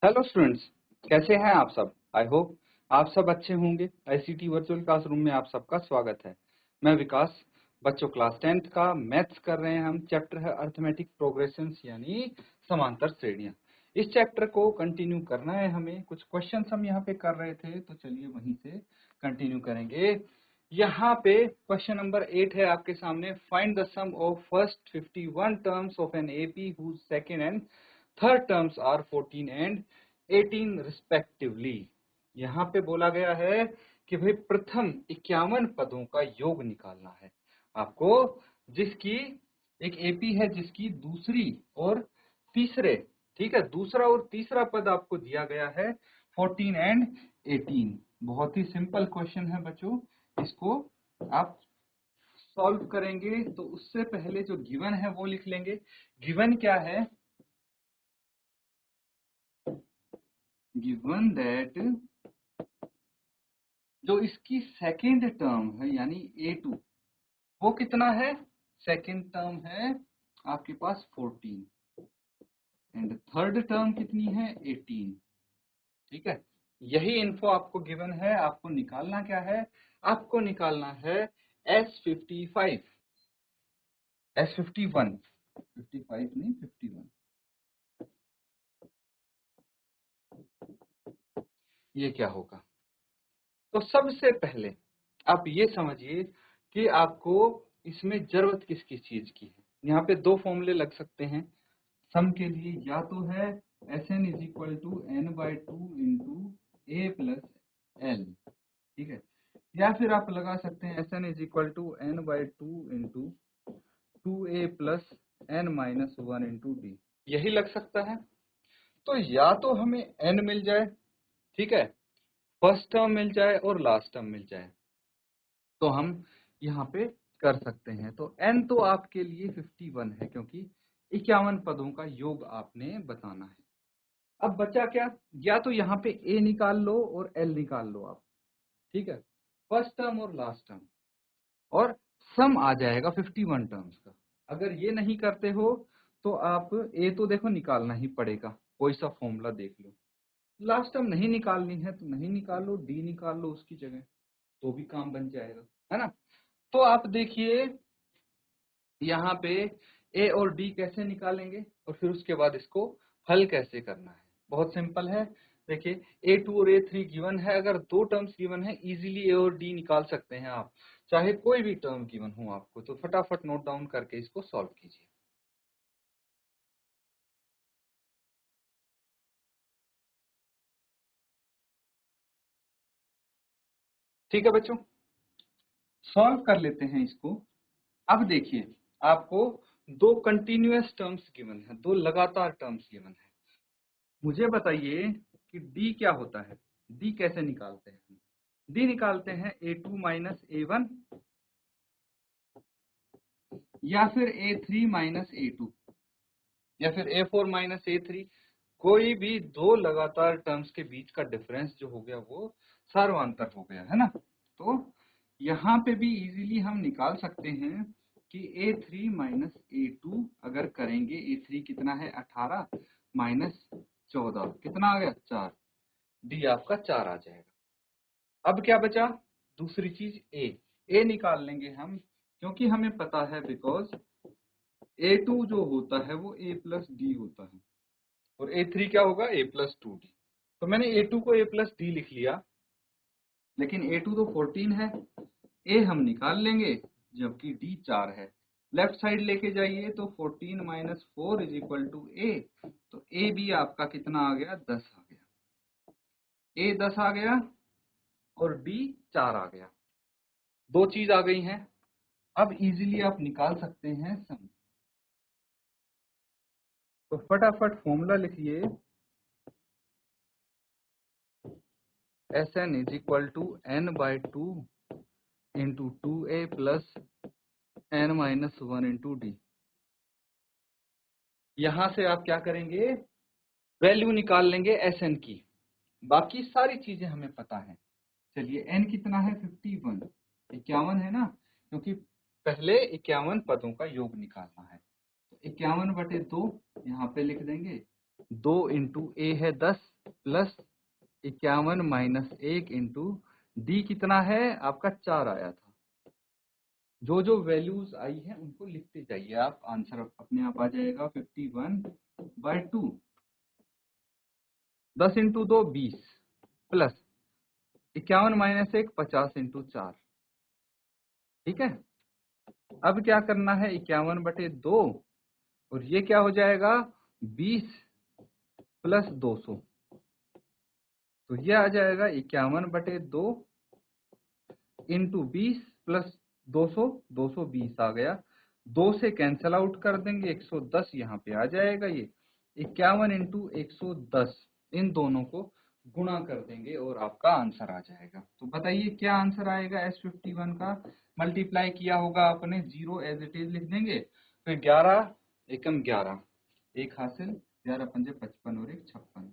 Hello students, कैसे हैं आप सब। आई होप आप सब अच्छे होंगे। आईसीटी वर्चुअल क्लासरूम में आप सबका स्वागत है। मैं विकास। बच्चों क्लास 10th का मैथ्स कर रहे हैं हम। चैप्टर है अर्थमेटिक प्रोग्रेशंस यानी समांतर श्रेणियां। इस चैप्टर को कंटिन्यू करना है हमें। कुछ क्वेश्चंस हम यहाँ पे कर रहे थे, तो चलिए वहीं से कंटिन्यू करेंगे। यहाँ पे क्वेश्चन नंबर 8 है आपके सामने। Find the sum of first 51 terms of an AP whose second and third terms are 14 and 18 respectively. यहाँ पे बोला गया है कि भाई प्रथम 51 पदों का योग निकालना है आपको, जिसकी एक एपी है जिसकी दूसरी और तीसरे, ठीक है, दूसरा और तीसरा पद आपको दिया गया है 14 एंड 18। बहुत ही सिंपल क्वेश्चन है बच्चों। इसको आप सॉल्व करेंगे तो उससे पहले जो गिवन है वो लिख लेंगे। गिवन क्या है? गिवन दैट जो इसकी सेकेंड टर्म है यानी A2 वो कितना है? सेकेंड टर्म है आपके पास 14 एंड थर्ड टर्म कितनी है? 18। ठीक है, यही इन्फो आपको गिवन है। आपको निकालना क्या है? आपको निकालना है S55, S51, 55 नहीं 51। ये क्या होगा? तो सबसे पहले आप ये समझिए कि आपको इसमें जरूरत किस किस चीज की है। यहाँ पे दो फॉर्मूले लग सकते हैं सम के लिए। या तो है Sn is equal to n/2 into a plus l, ठीक है, या फिर आप लगा सकते हैं Sn is equal to n/2 into 2a plus n-1 into d. यही लग सकता है। तो या तो हमें n मिल जाए, ठीक है, फर्स्ट टर्म मिल जाए और लास्ट टर्म मिल जाए, तो हम यहाँ पे कर सकते हैं। तो n तो आपके लिए 51 है क्योंकि 51 पदों का योग आपने बताना है। अब बचा क्या? या तो यहाँ पे a निकाल लो और l निकाल लो आप, ठीक है, फर्स्ट टर्म और लास्ट टर्म, और सम आ जाएगा 51 टर्म्स का। अगर ये नहीं करते हो तो आप a तो देखो निकालना ही पड़ेगा, कोई सा फॉर्मूला देख लो। लास्ट टर्म नहीं निकालनी है तो नहीं निकाल लो, d निकाल लो उसकी जगह, तो भी काम बन जाएगा, है ना। तो आप देखिए यहाँ पे ए और डी कैसे निकालेंगे और फिर उसके बाद इसको हल कैसे करना है। बहुत सिंपल है। देखिए A2 और A3 गिवन है। अगर दो टर्म्स गिवन है इजीली ए और डी निकाल सकते हैं आप, चाहे कोई भी टर्म गिवन हो आपको। तो फटाफट नोट डाउन करके इसको सॉल्व कीजिए। ठीक है बच्चों, सॉल्व कर लेते हैं इसको। अब देखिए आपको दो कंटिन्यूअस टर्म्स गिवन है, दो लगातार टर्म्स गिवन है। मुझे बताइए कि डी क्या होता है? डी कैसे निकालते हैं? डी निकालते हैं A2 माइनस A1 या फिर A3 माइनस A2 या फिर A4 माइनस A3। कोई भी दो लगातार टर्म्स के बीच का डिफरेंस जो हो गया वो सार्वंतर हो गया, है ना। तो यहाँ पे भी इजीली हम निकाल सकते हैं कि A3 माइनस A2 अगर करेंगे, A3 कितना है 18 माइनस 14 कितना आ गया 4, डी आपका 4 आ जाएगा। अब क्या बचा? दूसरी चीज ए निकाल लेंगे हम, क्योंकि हमें पता है बिकॉज A2 जो होता है वो A प्लस डी होता है और A3 क्या होगा? A plus 2D। तो मैंने A2 को A प्लस डी लिख लिया, लेकिन A2 तो 14 है, A हम निकाल लेंगे जबकि D 4 है। लेफ्ट साइड लेके जाइए तो 14 minus 4 is equal to A। तो A भी आपका कितना आ गया? 10 आ गया। A 10 आ गया और D 4 आ गया। दो चीज आ गई हैं। अब इजीली आप निकाल सकते हैं सम। तो फटाफट फॉर्मूला लिखिए। Sn is equal to n/2 into 2a plus n-1 into d. यहां से आप क्या करेंगे? वैल्यू निकाल लेंगे Sn की। बाकी सारी चीजें हमें पता है। चलिए n कितना है? 51, 51 है ना, क्योंकि पहले 51 पदों का योग निकालना है। तो 51/2 यहाँ पे लिख देंगे। 2 इंटू ए है 10 प्लस 51 माइनस 1 इंटू डी कितना है आपका 4 आया था। जो जो वैल्यूज आई है उनको लिखते जाइए आप, आंसर अपने आप आ जाएगा 51/2। 10 इंटू 2 20 प्लस 51 माइनस 1 50 इंटू 4। ठीक है, अब क्या करना है 51/2 और ये क्या हो जाएगा 20 प्लस 200, तो ये आ जाएगा 51/2 इंटू 20 प्लस 200, 220 आ गया। 2 से कैंसिल आउट कर देंगे, 110 यहाँ पे आ जाएगा। ये 51 इंटू 110 इन दोनों को गुणा कर देंगे और आपका आंसर आ जाएगा। तो बताइए क्या आंसर आएगा S51 का। मल्टीप्लाई किया होगा आपने, 0 एज इट इज लिख देंगे, फिर 11 एकम 11, एक हासिल, 11 पंजे 55 और 1 56।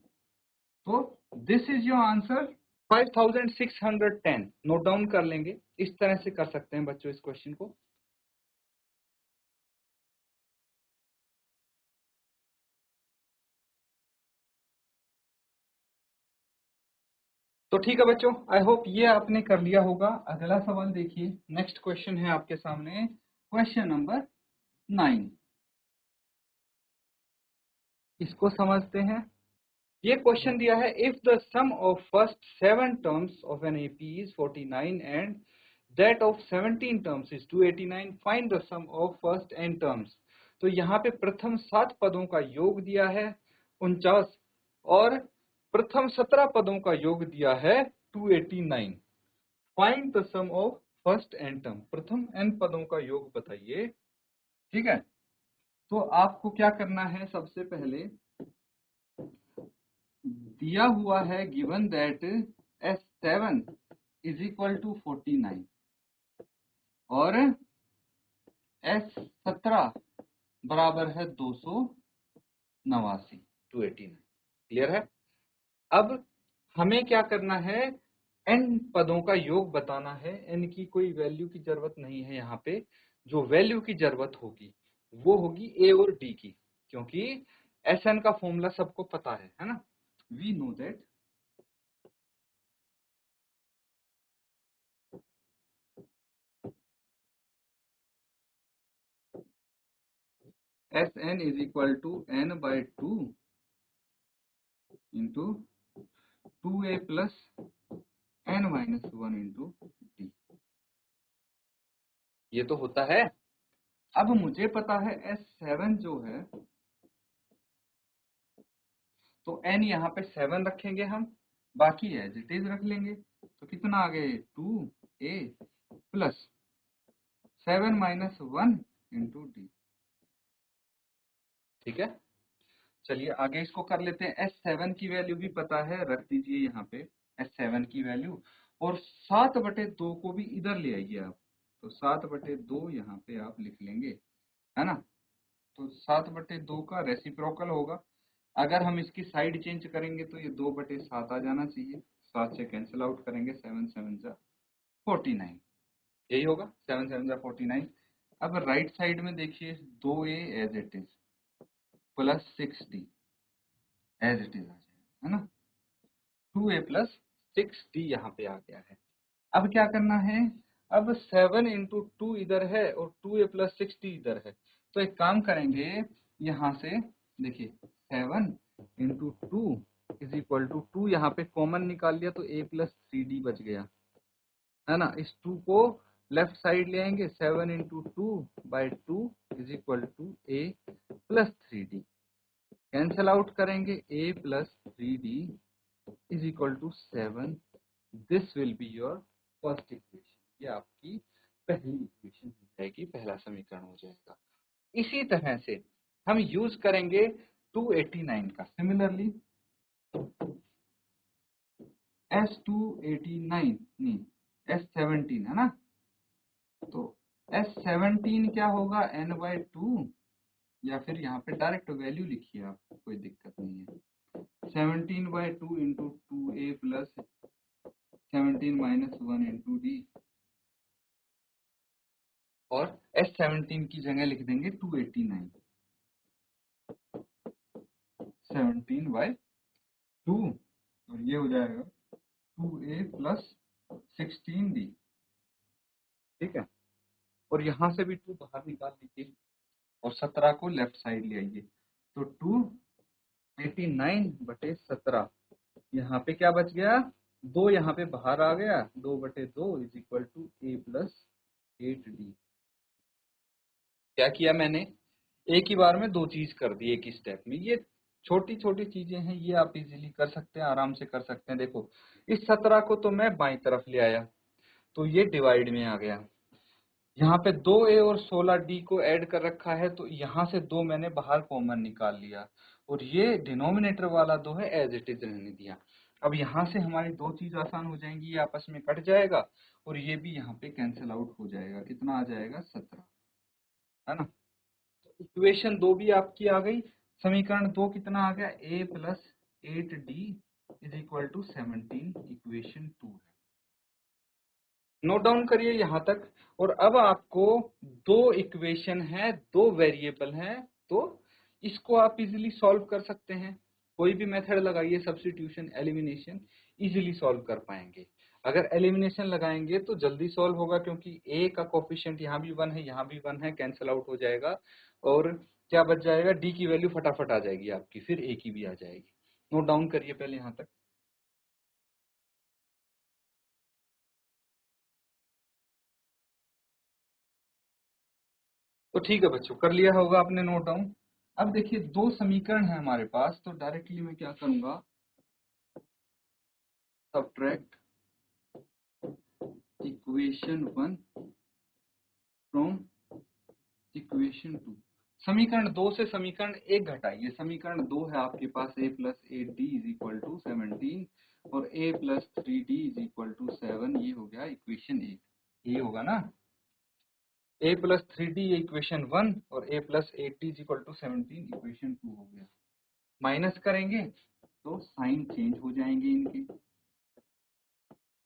तो this is your answer 5610। Note down कर लेंगे, इस तरह से कर सकते हैं बच्चों इस क्वेश्चन को। तो ठीक है बच्चों, आई होप ये आपने कर लिया होगा। अगला सवाल देखिए, नेक्स्ट क्वेश्चन है आपके सामने, क्वेश्चन नंबर 9। इसको समझते हैं। ये क्वेश्चन दिया है, if the sum of first 7 terms of an AP is 49 and that of 17 terms is 289, find the sum of first n terms. तो यहाँ पे प्रथम 7 पदों का योग दिया है 49 और प्रथम 17 पदों का योग दिया है 289। Find the sum of first n term, प्रथम n पदों का योग बताइए। ठीक है, तो आपको क्या करना है, सबसे पहले दिया हुआ है given that S7 is equal to 49 और S17 बराबर है 289, 289। क्लियर है। अब हमें क्या करना है, n पदों का योग बताना है। n की कोई वैल्यू की जरूरत नहीं है यहाँ पे, जो वैल्यू की जरूरत होगी वो होगी a और d की, क्योंकि Sn का फॉर्मूला सबको पता है ना। We know that Sn is equal to n/2 into 2a plus n-1 into d। ये तो होता है। अब मुझे पता है S7 जो है, तो n यहाँ पे 7 रखेंगे हम, बाकी एज इट इज रख लेंगे। तो कितना आ गए 2a प्लस 7-1 इंटू डी। ठीक है, चलिए आगे इसको कर लेते हैं। S7 की वैल्यू भी पता है, रख दीजिए यहाँ पे S7 की वैल्यू, और 7/2 को भी इधर ले आइए आप, तो 7/2 यहाँ पे आप लिख लेंगे, है ना। तो 7/2 का रेसिप्रोकल होगा। अगर हम इसकी साइड चेंज करेंगे तो ये 2/7 आ जाना चाहिए, 7 से कैंसिल आउट करेंगे, 7-7 49, यही होगा, 7-7 49। अब राइट साइड में देखिए 2a as it is plus 6d as it is आ जाएगा, है ना। 2a प्लस 6d यहाँ पे आ गया है। अब क्या करना है, अब 7 इंटू 2 इधर है और 2a प्लस 6d इधर है, तो एक काम करेंगे यहाँ से, देखिए 7 इंटू 2 इज इक्वल टू 2, यहाँ पे कॉमन निकाल लिया तो a प्लस 3d बच गया, है ना। इस 2 को लेफ्ट साइड ले आएंगे, 7 into 2/2 is equal to a plus 3d, cancel out करेंगे, a plus 3d is equal to 7। This will be your first equation, ये आपकी पहली इक्वेशन हो जाएगी, पहला समीकरण हो जाएगा। इसी तरह से हम यूज करेंगे 289 का। सिमिलरली S289 नहीं S17 है ना, तो S17 क्या होगा n/2, या फिर यहाँ पे डायरेक्ट वैल्यू लिखिए आप, कोई दिक्कत नहीं है। 17/2 into 2a plus 17-1 into D, और S17 की जगह लिख देंगे 289, 17/2 और ये हो जाएगा 2a प्लस 16d। ठीक है, और यहाँ से भी 2 बाहर निकाल लीजिए और 17 को लेफ्ट साइड ले आइए, तो 289/17। यहाँ पे क्या बच गया, 2 यहाँ पे बाहर आ गया, 2/2 is equal to a plus 8d। क्या किया मैंने, एक ही बार में 2 चीज कर दी एक ही स्टेप में। ये छोटी छोटी चीजें हैं, ये आप इजीली कर सकते हैं, आराम से कर सकते हैं। देखो इस 17 को तो मैं बाईं तरफ ले आया तो ये डिवाइड में आ गया, यहाँ पे 2a और 16d को ऐड कर रखा है तो यहाँ से 2 मैंने बाहर कॉमन निकाल लिया और ये डिनोमिनेटर वाला 2 है एज इट इज रहने दिया। अब यहाँ से हमारी 2 चीज आसान हो जाएंगी, ये आपस में कट जाएगा और ये भी यहाँ पे कैंसिल आउट हो जाएगा। कितना आ जाएगा, 17, है ना। तो इक्वेशन 2 भी आपकी आ गई। समीकरण 2 कितना आ गया, a plus 8d is equal to 17, equation 2 है। नोट डाउन करिए यहाँ तक। और अब आपको 2 इक्वेशन है, 2 वेरिएबल हैं, तो इसको आप इजीली सॉल्व कर सकते हैं। कोई भी मेथड लगाइए, सब्स्टिट्यूशन, एलिमिनेशन, इजीली सॉल्व कर पाएंगे। अगर एलिमिनेशन लगाएंगे तो जल्दी सॉल्व होगा क्योंकि a का कोफिशिएंट यहाँ भी 1 है, यहाँ भी 1 है, कैंसिल आउट हो जाएगा और क्या बच जाएगा, d की वैल्यू फटाफट आ जाएगी आपकी, फिर a की भी आ जाएगी। नोट डाउन करिए पहले यहाँ तक। तो ठीक है बच्चों, कर लिया होगा आपने नोट डाउन। अब देखिए 2 समीकरण है हमारे पास, तो डायरेक्टली मैं क्या करूंगा, सब्ट्रैक्ट इक्वेशन 1 फ्रॉम इक्वेशन 2। समीकरण 2 से समीकरण 1 घटाइए। समीकरण 2 है आपके पास a plus 8d is equal to 17 और a plus 3d is equal to 7। ये हो गया इक्वेशन 1, ये होगा ना, a प्लस 3d इक्वेशन 1 और a plus 8d is equal to 17 equation 2 हो गया। माइनस करेंगे तो साइन चेंज हो जाएंगे इनके,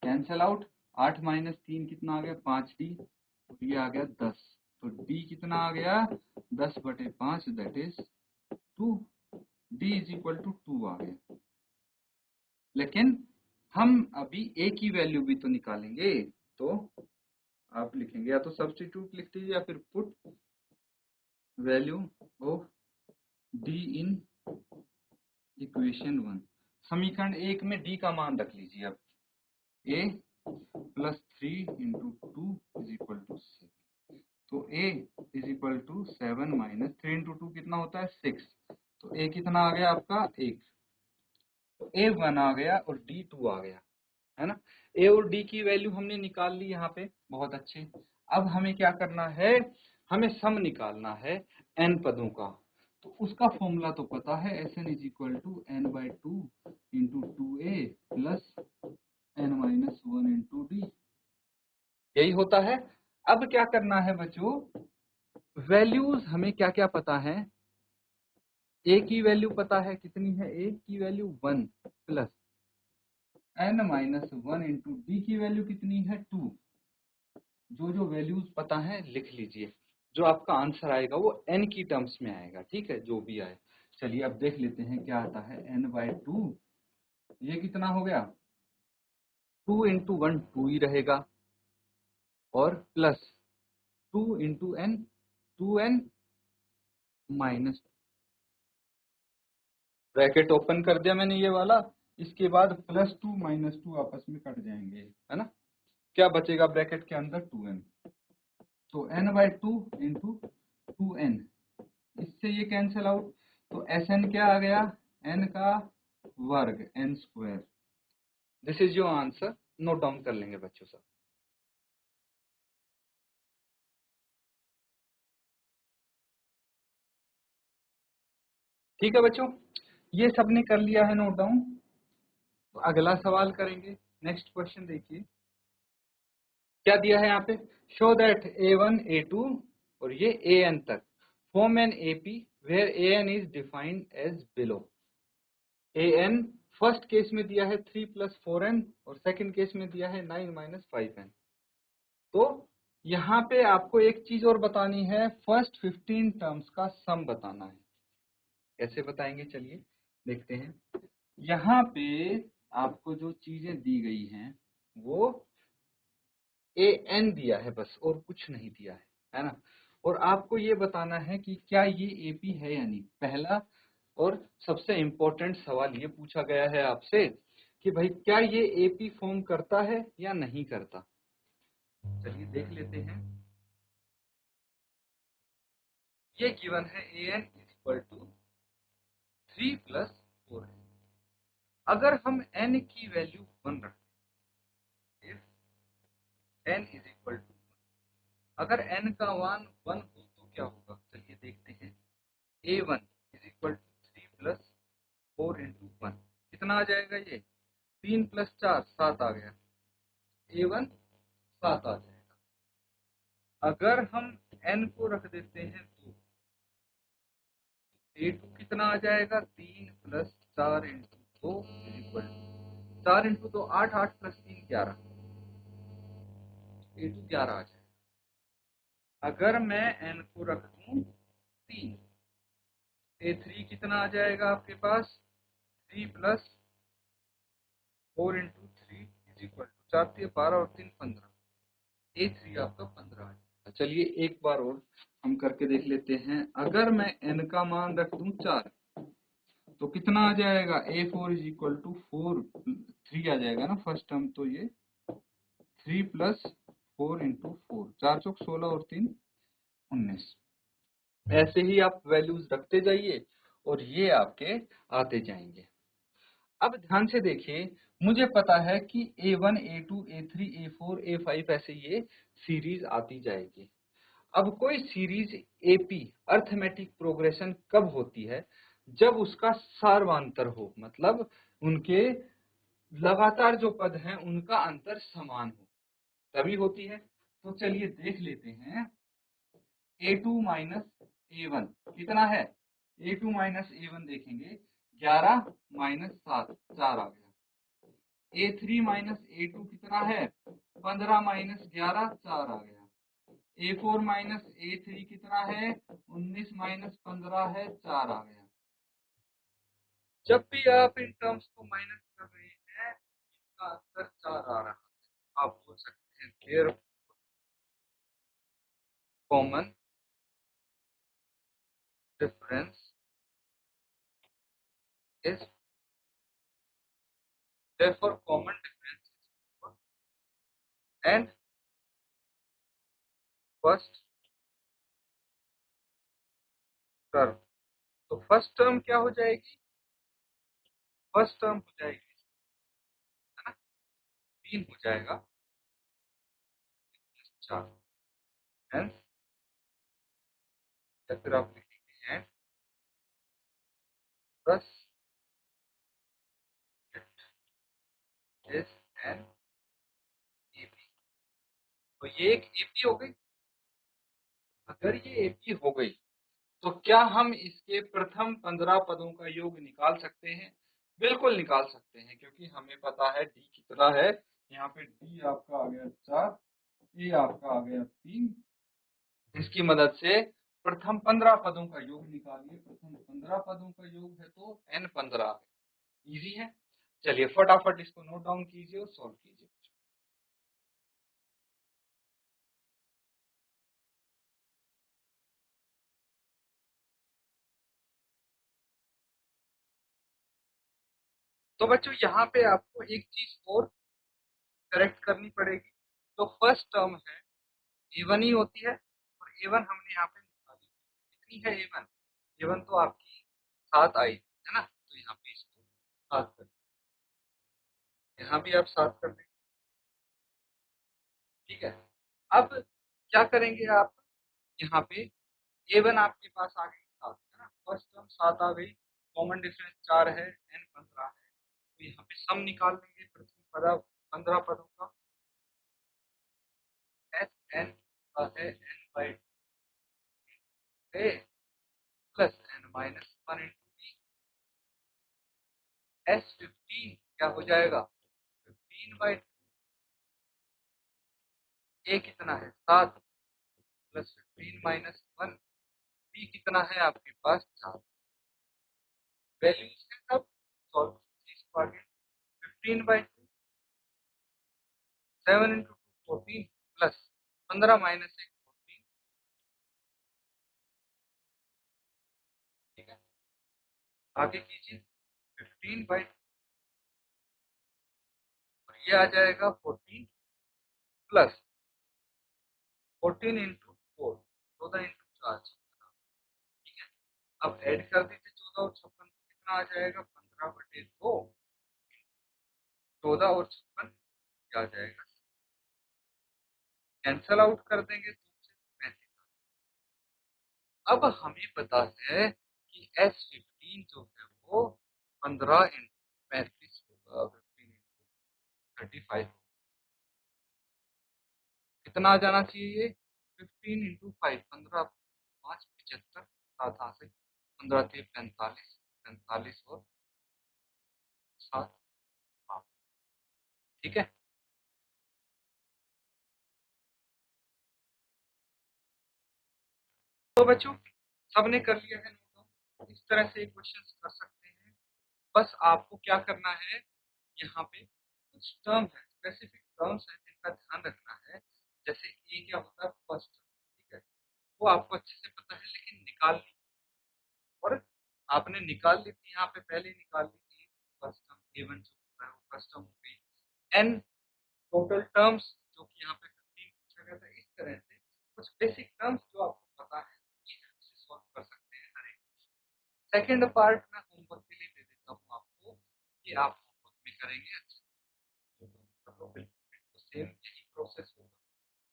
कैंसल आउट। 8 माइनस 3 कितना आ गया, 5d, और ये आ गया 10, तो d कितना आ गया, 10/5 that is 2, d is equal to 2 आ गया। लेकिन हम अभी a की वैल्यू भी तो निकालेंगे, तो आप लिखेंगे या तो सब्स्टिट्यूट लिख दीजिए या फिर put value of d in equation 1। समीकरण 1 में d का मान रख लीजिए। अब a plus 3 into 2 is equal to 7, तो a is equal to 7 minus 3 into 2 कितना होता है, 6, तो a कितना आ गया आपका 1, तो a 1 आ गया और d 2 आ गया, है ना। a और d की वैल्यू हमने निकाल ली यहाँ पे, बहुत अच्छे। अब हमें क्या करना है, हमें सम निकालना है n पदों का। तो उसका फॉर्मूला तो पता है, Sn is equal to n/2 into 2a plus n-1 into d, यही होता है। अब क्या करना है बच्चों, वैल्यूज हमें क्या क्या पता है, a की वैल्यू पता है, कितनी है, a की value 1 plus n-1 into d की वैल्यू कितनी है, 2। जो जो वैल्यूज पता है लिख लीजिए, जो आपका आंसर आएगा वो n की टर्म्स में आएगा, ठीक है, जो भी आए। चलिए अब देख लेते हैं क्या आता है, n/2, ये कितना हो गया, 2 इंटू 1 2 ही रहेगा, और plus 2 into n 2n minus, bracket open कर दिया मैंने ये वाला, इसके बाद +2 -2 आपस में कट जाएंगे, है ना। क्या बचेगा ब्रैकेट के अंदर, 2n, तो n/2 इंटू 2n, इससे ये कैंसिल आउट, तो Sn क्या आ गया, n का वर्ग, n²। This is your answer. Note down कर लेंगे बच्चों सब। ठीक है बच्चों, ये सबने कर लिया है नोट डाउन। तो अगला सवाल करेंगे, नेक्स्ट क्वेश्चन देखिए क्या दिया है यहाँ पे, शो दैट a1 a2 और ये an तक form an AP where an is defined as below. an first case में दिया है 3 + 4n और सेकंड केस में दिया है 9 - 5n। तो यहाँ पे आपको एक चीज और बतानी है, फर्स्ट 15 टर्म्स का सम बताना है। कैसे बताएंगे, चलिए देखते हैं। यहाँ पे आपको जो चीजें दी गई हैं वो an दिया है बस, और कुछ नहीं दिया है ना। और आपको ये बताना है कि क्या ये AP है या नहीं। पहला और सबसे इम्पोर्टेंट सवाल ये पूछा गया है आपसे कि भाई क्या ये AP फॉर्म करता है या नहीं करता। चलिए देख लेते हैं। ये गिवन है an इक्वल टू 3 प्लस 4 है। अगर हम n की वैल्यू 1 रखें, if n is equal to, अगर n का मान 1 हो तो क्या होगा, चलिए देखते हैं। a1 is equal to 3 plus 4 into 1, कितना आ जाएगा ये, 3 प्लस 4 7 आ गया, a1 7 आ जाएगा। अगर हम n को रख देते हैं तो a2 कितना आ जाएगा, 3 plus 4 into 2 is equal to 4 into 2 8, 8 plus 3 11, a2 11 आ जाएगा। अगर मैं n को रख दूं 3, a3 कितना आ जाएगा आपके पास, 3 plus 4 into 3 is equal to 4 3 12 और 3 15, a3 आपका 15 आ जाएगा। चलिए एक बार और हम करके देख लेते हैं। अगर मैं n का मान रख दूं 4 तो कितना आ जाएगा, a4 इज इक्वल टू 4 3 आ जाएगा ना फर्स्ट टर्म, तो ये 3 प्लस 4 इंटू 4, 4 चौक 16 और 3 19। ऐसे ही आप वैल्यूज रखते जाइए और ये आपके आते जाएंगे। अब ध्यान से देखिए, मुझे पता है कि a1 a2 a3 a4 a5 ऐसे ये सीरीज आती जाएगी। अब कोई सीरीज AP अर्थमेटिक प्रोग्रेशन कब होती है, जब उसका सार्वांतर हो, मतलब उनके लगातार जो पद हैं उनका अंतर समान हो, तभी होती है। तो चलिए देख लेते हैं। a2 माइनस a1 कितना है, a2 माइनस a1 देखेंगे 11 माइनस 7 4 आ गया। a3 माइनस a2 कितना है, 15 माइनस 11 4 आ गया। a4 माइनस a3 कितना है, 19 माइनस 15 है 4 आ गया। जब भी आप इन टर्म्स को माइनस कर रहे हैं इनका अंतर 4 आ रहा है। आप बोल सकते हैं their common difference is, therefore common difference is and first term. तो फर्स्ट टर्म क्या हो जाएगी, फर्स्ट टर्म हो जाएगी, है ना, 3 हो जाएगा 4, हेंस, या फिर आप लिखेंगे and plus is an AP. तो ये एक एपी हो गई। अगर ये एपी हो गई तो क्या हम इसके प्रथम 15 पदों का योग निकाल सकते हैं, बिल्कुल निकाल सकते हैं, क्योंकि हमें पता है डी कितना है। यहाँ पे डी आपका आ गया 4, ए आपका आ गया 3। इसकी मदद से प्रथम 15 पदों का योग निकालिए। प्रथम 15 पदों का योग है तो n 15 है, इजी है। चलिए फटाफट इसको नोट डाउन कीजिए और सॉल्व कीजिए। तो बच्चों यहाँ पे आपको एक चीज और करेक्ट करनी पड़ेगी। तो फर्स्ट टर्म है a1 ही होती है, और a1 हमने यहाँ पे निकाली, कितनी है a1, a1 तो आपकी 7 आई है ना, तो यहाँ पे इसको 7 कर, यहाँ भी आप 7 कर दें, ठीक है। अब क्या करेंगे आप, यहाँ पे a1 आपके पास आ गई 7, है ना, फर्स्ट टर्म 7 आ गई, कॉमन डिफरेंस 4 है, n 15 है, तो यहाँ पे सम निकाल लेंगे प्रथम पदा 15 पदों का, एस एन का है n by A plus n minus 1 into T, S 15 क्या हो जाएगा, 15 बाई ए कितना है 7 प्लस 15 माइनस 1, बी कितना है आपके पास 4। वैल्यूज है सब, सॉल्व कीजिए इसको आगे। 15/2, 7 into 2 14 प्लस 15 माइनस 1 14, ठीक है। आगे कीजिए 15/2 और ये आ जाएगा 14 प्लस 14 इंटू 4, 14 इंटू 4, ठीक है। अब ऐड कर दीजिए 14 और 56, कितना आ जाएगा 15/2, 14 और 56 क्या आ जाएगा, कैंसल आउट कर देंगे 2 से 35। अब हमें पता है कि S15 जो है वो 15 इंटू 35 होगा, 15 इंटू 35 कितना आ जाना चाहिए, 15 इंटू 5, 15 5 75, 7 हाथ से 15 थे 45, 45 और 7, हाँ, ठीक है। तो बच्चों सबने कर लिया है नोट डाउन, इस तरह से क्वेश्चन कर सकते हैं। बस आपको क्या करना है, यहाँ पे कुछ टर्म है, स्पेसिफिक टर्म्स है जिनका ध्यान रखना है। जैसे ये क्या होता है फर्स्ट, ठीक है, वो आपको अच्छे से पता है लेकिन निकालनी, और आपने निकाल ली थी यहाँ पे, पहले निकाल ली थी फर्स्ट टर्म A1 जो होता है वो फर्स्ट टर्म हो गई। एन टोटल टर्म्स जो कि यहाँ पे 15 पूछा गया था, इस तरह से कुछ बेसिक टर्म्स जो आपको पता है ये से सॉल्व कर सकते हैं हर एक। सेकेंड पार्ट में होमवर्क के लिए दे देता हूँ आपको, कि आप होमवर्क में करेंगे अच्छे से, तो सेम यही प्रोसेस होगा,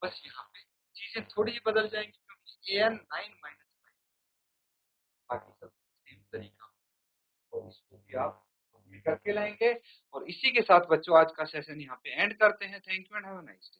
बस यहाँ पे चीजें थोड़ी ही बदल जाएंगी क्योंकि an 9 - 5 बाकी सब सेम तरीका, और इसको भी आप करके लाएंगे। और इसी के साथ बच्चों आज का सेशन यहाँ पे एंड करते हैं। Thank you and have a nice day.